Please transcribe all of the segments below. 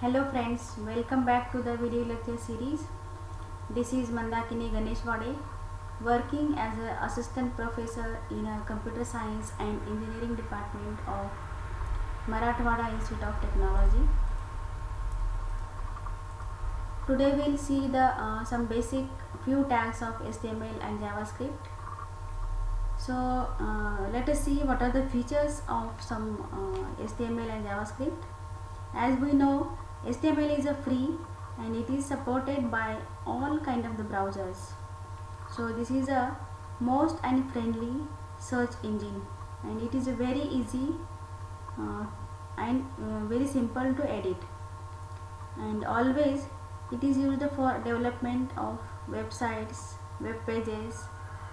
Hello friends, welcome back to the video lecture series. This is Mandakini Ganeshwade, working as an assistant professor in a computer science and engineering department of Marathwada Institute of Technology. Today we'll see the some basic few tags of HTML and JavaScript. So let us see what are the features of some HTML and JavaScript. As we know, HTML is a free and it is supported by all kind of the browsers. So this is a most and friendly search engine, and it is a very easy and very simple to edit, and always it is used for development of websites, web pages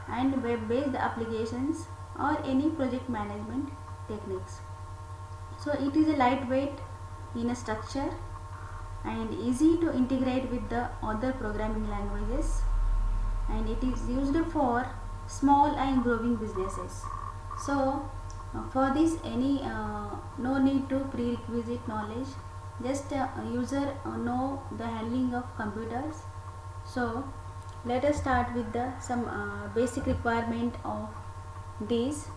and web based applications or any project management techniques. So it is a lightweight in a structure and easy to integrate with the other programming languages, and it is used for small and growing businesses. So for this no need to prerequisite knowledge, just user know the handling of computers. So let us start with the some basic requirement of these.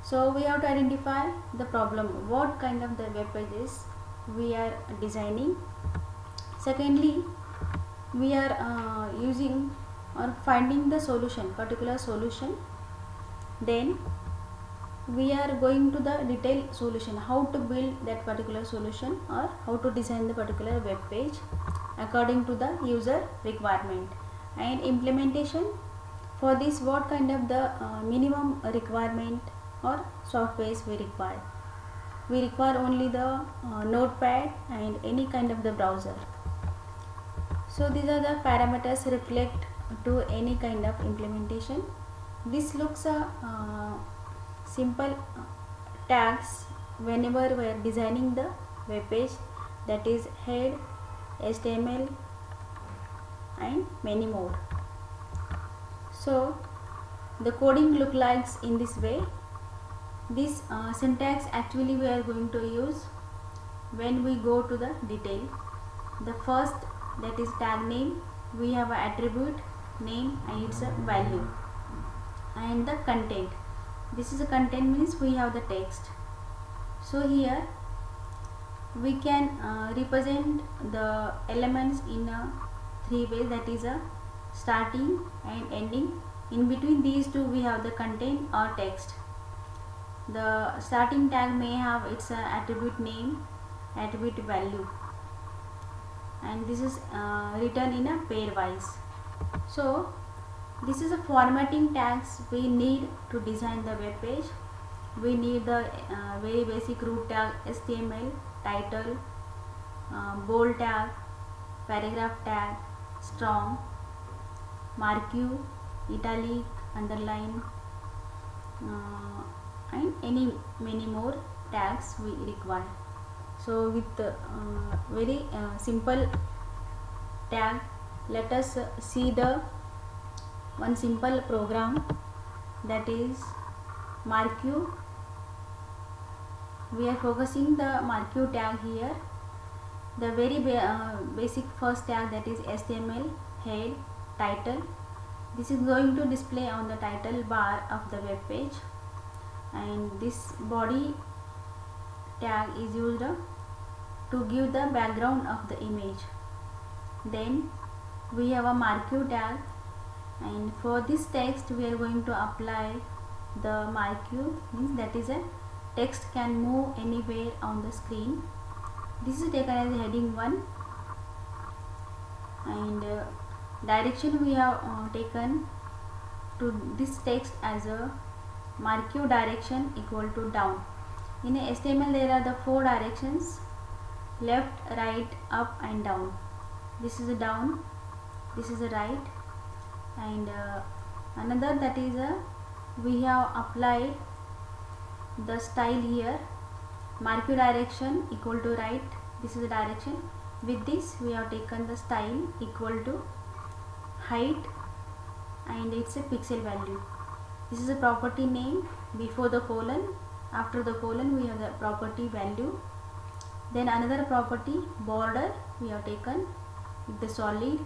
So we have to identify the problem, what kind of the web pages we are designing. Secondly, we are using or finding the solution, particular solution. Then we are going to the detailed solution, how to build that particular solution or how to design the particular web page according to the user requirement. And implementation, for this what kind of the minimum requirement or softwares we require. We require only the notepad and any kind of the browser. So these are the parameters reflect to any kind of implementation. This looks simple tags whenever we are designing the web page, that is head, HTML and many more. So the coding look likes in this way. This syntax actually we are going to use when we go to the detail. The first, that is tag name, we have an attribute name and it's a value. And the content, this is a content means we have the text. So here we can represent the elements in three ways, that is a starting and ending. In between these two we have the content or text. The starting tag may have its attribute name, attribute value, and this is written in a pairwise. So this is a formatting tags we need to design the web page. We need the very basic root tag, HTML, title, bold tag, paragraph tag, strong, marquee, italic, underline, and many more tags we require. So with very simple tag, let us see the one simple program, that is marquee. We are focusing the marquee tag here. The very basic first tag, that is HTML, head, title. This is going to display on the title bar of the web page, and this body tag is used to give the background of the image. Then we have a marquee tag, and for this text we are going to apply the marquee, means that is a text can move anywhere on the screen. This is taken as heading 1, and direction we have taken to this text as a marquee direction equal to down. In HTML there are the 4 directions: left, right, up and down. This is a down, this is a right, and another, that is a we have applied the style here, marquee direction equal to right, this is the direction. With this we have taken the style equal to height and it's a pixel value. This is a property name before the colon, after the colon we have the property value. Then another property, border, we have taken with the solid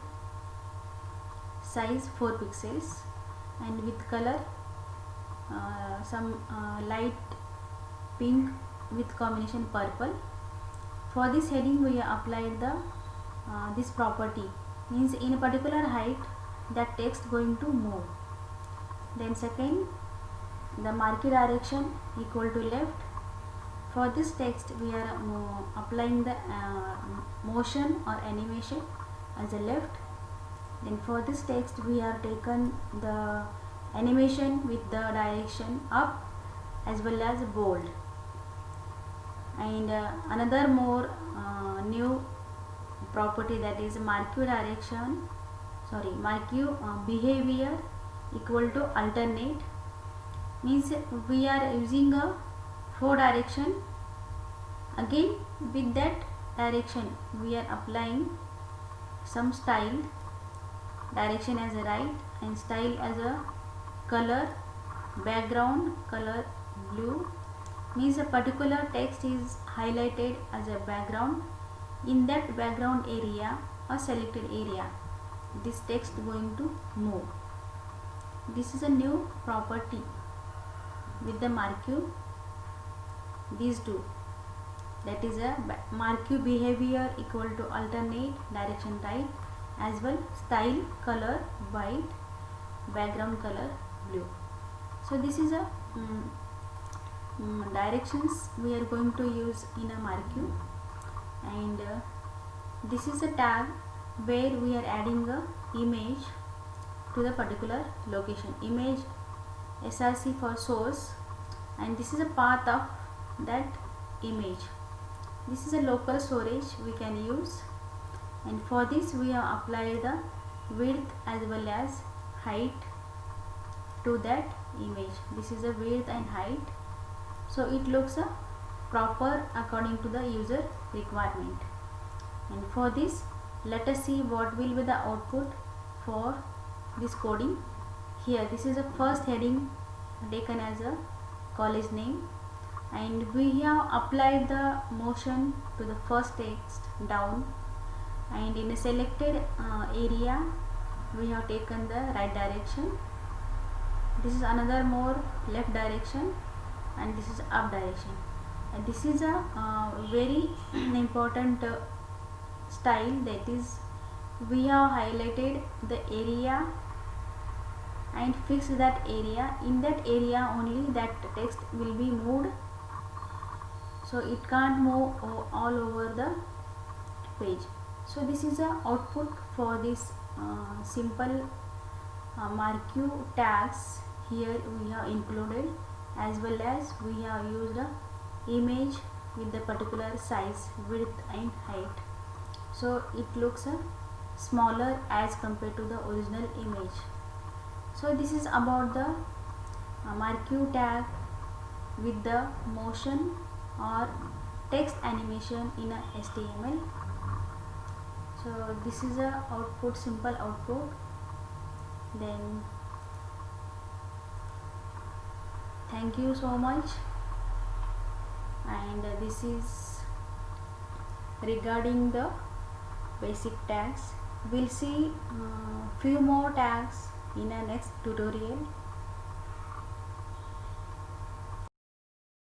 size 4 pixels and with color some light pink with combination purple. For this heading we have applied the this property, means in a particular height that text going to move. Then second, the marquee direction equal to left. For this text we are applying the motion or animation as a left. Then for this text we have taken the animation with the direction up as well as bold. And another more new property, that is marquee behavior equal to alternate, means we are using a 4 direction, again with that direction we are applying some style, direction as a right and style as a color, background color blue, means a particular text is highlighted as a background. In that background area or selected area, this text going to move. This is a new property with the marquee, these two, that is a marquee behavior equal to alternate, direction right, as well style color white, background color blue. So this is a directions we are going to use in a marquee. And this is a tag where we are adding a image to the particular location, image src for source, and this is a path of that image. This is a local storage we can use, and for this we have applied the width as well as height to that image. This is a width and height, so it looks proper according to the user requirement. And for this, let us see what will be the output for this coding. Here this is the first heading taken as a college name, and we have applied the motion to the first text down, and in a selected area we have taken the right direction. This is another more left direction, and this is up direction. And this is a very important style, that is we have highlighted the area and fixed that area. In that area only that text will be moved, so it can't move all over the page. So this is the output for this simple marquee tags. Here we have included, as well as we have used a image with the particular size, width and height, so it looks smaller as compared to the original image. So this is about the marquee tag with the motion or text animation in a HTML. So this is a output, simple output. Then thank you so much. And this is regarding the basic tags. We'll see few more tags in our next tutorial.